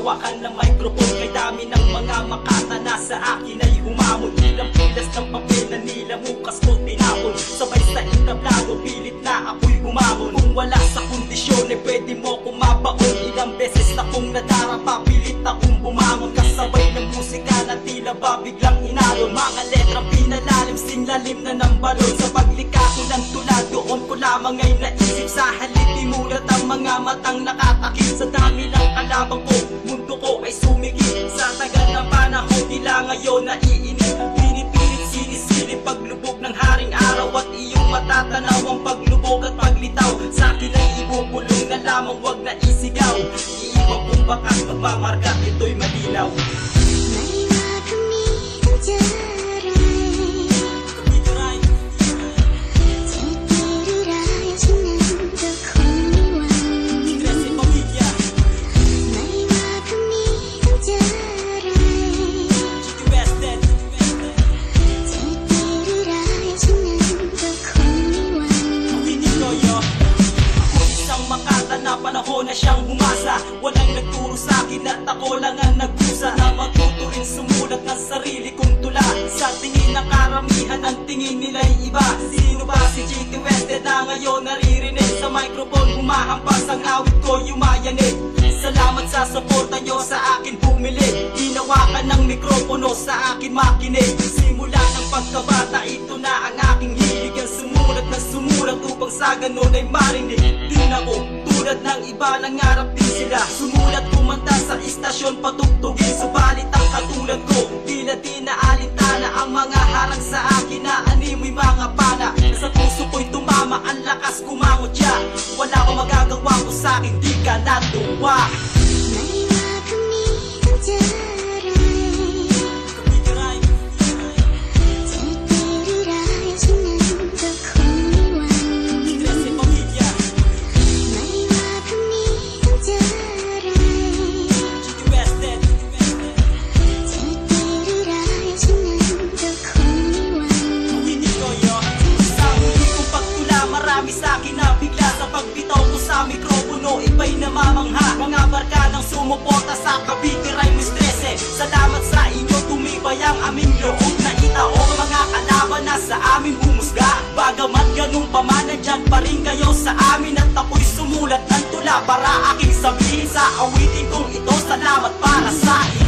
hawakan ng microphone. Kay dami ng mga makatana sa akin ay humamon. Ilang pilas ng papel na nilamukas ko tinapon. Sabay sa entablado, pilit na ako'y bumangon. Kung wala sa kondisyon, eh pwede mo kumabaon. Ilang beses na kong nadarapa, pilit akong bumangon. Kasabay ng musika na tila ba biglang inalon. Mga letrang pinalalim, singlalim na ng balon. Sa paglikha ko ng tula, doon ko lamang ay naisip. Sa halip imulat ang mga matang nakatakip. Sa dami ng kalabang ko, mundo ko ay sumigit. Sa tagal ng panahon, tila ngayon naiinip. Pinipilit sinisilip paglubog ng haring araw. At iyong matatanaw ang paglubog at paglitaw. Sa akin ay ibubulong na lamang, wag na isigaw. Iiwan kong bakas magmamarka, ito'y malinaw. Panahon na siyang humasa, walang nagturo sa akin at ako lang ang nagkusa na matuto rin sumulat ng sarili kong tula. Sa tingin ng karamihan, ang tingin nila'y iba. Sino ba si GT Wested na ngayon naririnig? Sa microphone humahampas ang awit ko, yumayanig. Salamat sa suporta nyo sa akin bumili. Hinawakan ng mikropono sa akin makinig. Simula ng pagkabata, ito na ang aking hilig. Ang sumulat na sumulat upang sa ganun ay marinig din ako. Tulad ng iba, nangarap din sila. Sumulat kumanta sa istasyon, patugtugin. Subalit ang katulad ko, tila di na alintana. Ang mga harang sa akin na animoy mga pana. Sa puso ko'y tumama, ang lakas kumangot siya. Wala akong magagawa kung sa akin di ka natuwa. Sa'kin na bigla sa pagbitaw ko sa mikropono, iba'y namamangha. Mga barkadang sumuporta sa Cavite Rhymes 13. Salamat sa inyo, tumibay ang aming loob na itaong mga kalaban na sa amin humusga. Bagamat ganun pa man, nandyan pa rin kayo sa amin. At ako'y sumulat ng tula para aking sabihin sa awitin kong ito. Salamat para sa inyo.